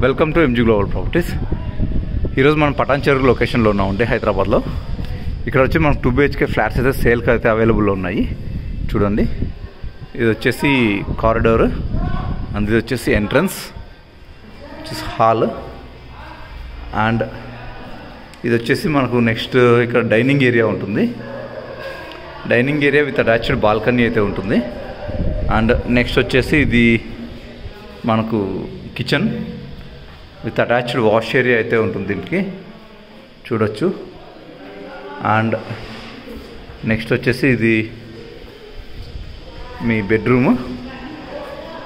Welcome to MG global properties. ఈరోజు మనం పటాన్చెరు లొకేషన్లో ఉన్నామండి, హైదరాబాద్లో. ఇక్కడ వచ్చి మనకు 2 BHK ఫ్లాట్స్ అయితే సేల్కి అయితే అవైలబుల్లో ఉన్నాయి. చూడండి, ఇది వచ్చేసి కారిడార్ అండ్ ఇది వచ్చేసి ఎంట్రన్స్, వచ్చేసి హాల్, అండ్ ఇది వచ్చేసి మనకు నెక్స్ట్ ఇక్కడ డైనింగ్ ఏరియా ఉంటుంది. Dining area with attached balcony అయితే ఉంటుంది. అండ్ నెక్స్ట్ వచ్చేసి ఇది మనకు kitchen with attached wash area అయితే ఉంటుంది దీనికి, చూడొచ్చు. అండ్ నెక్స్ట్ వచ్చేసి ఇది మీ బెడ్రూమ్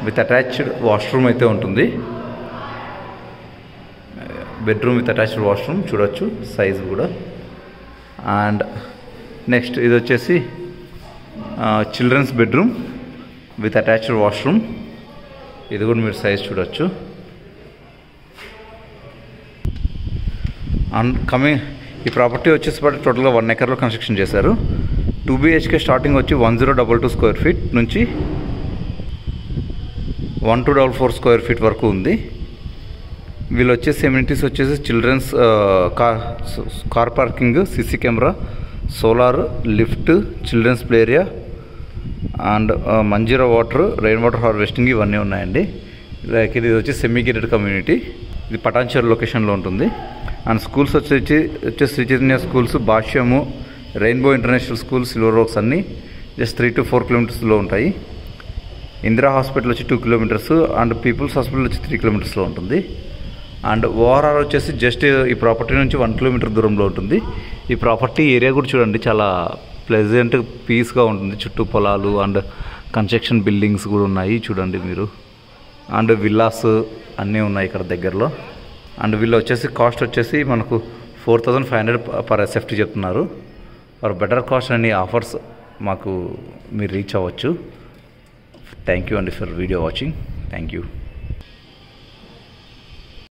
విత్ అటాచ్డ్ వాష్రూమ్ అయితే ఉంటుంది. బెడ్రూమ్ విత్ అటాచ్డ్ వాష్రూమ్ చూడొచ్చు, సైజు కూడా. అండ్ నెక్స్ట్ ఇది వచ్చేసి children's bedroom with attached washroom, ఇది కూడా మీరు సైజ్ చూడొచ్చు. అండ్ ఈ ప్రాపర్టీ వచ్చేసి టోటల్గా 1 ఎకర్లో కన్స్ట్రక్షన్ చేశారు. 2 BHK స్టార్టింగ్ వచ్చి 1022 స్క్వేర్ ఫీట్ నుంచి 1244 స్క్వేర్ ఫీట్ వరకు ఉంది. వీళ్ళు వచ్చేసి ఎమ్యూనిటీస్ వచ్చేసి children's car parking, CC camera, solar, lift, children's play area and Manjira water, rain water harvesting ఇవన్నీ ఉన్నాయండి. లైక్ ఇది వచ్చి సెమీ గేటెడ్ కమ్యూనిటీ. ఇది పటాన్చెరు లొకేషన్లో ఉంటుంది. అండ్ స్కూల్స్ వచ్చి శ్రీ చైతన్య స్కూల్స్, భాష్యము, రెయిన్బో ఇంటర్నేషనల్ స్కూల్, సిల్వర్ ఓక్స్ అన్నీ జస్ట్ 3 to 4 కిలోమీటర్స్లో ఉంటాయి. ఇందిరా హాస్పిటల్ వచ్చి 2 కిలోమీటర్స్ అండ్ పీపుల్స్ హాస్పిటల్ వచ్చి 3 కిలోమీటర్స్లో ఉంటుంది. అండ్ ఓఆర్ఆర్ వచ్చేసి జస్ట్ ఈ ప్రాపర్టీ నుంచి 1 కిలోమీటర్ దూరంలో ఉంటుంది. ఈ ప్రాపర్టీ ఏరియా కూడా చూడండి, చాలా ప్లెజెంట్, పీస్గా ఉంటుంది. చుట్టూ పొలాలు అండ్ కన్స్ట్రక్షన్ బిల్డింగ్స్ కూడా ఉన్నాయి చూడండి మీరు. అండ్ విల్లాస్ అన్నీ ఉన్నాయి ఇక్కడ దగ్గరలో. అండ్ వీళ్ళు వచ్చేసి కాస్ట్ వచ్చేసి మనకు 4500 పర్ SFT చెప్తున్నారు. ఫర్ బెటర్ కాస్ట్ అనే ఆఫర్స్ మాకు మీరు రీచ్ అవ్వచ్చు. థ్యాంక్ యూ అండి for video watching. Thank you.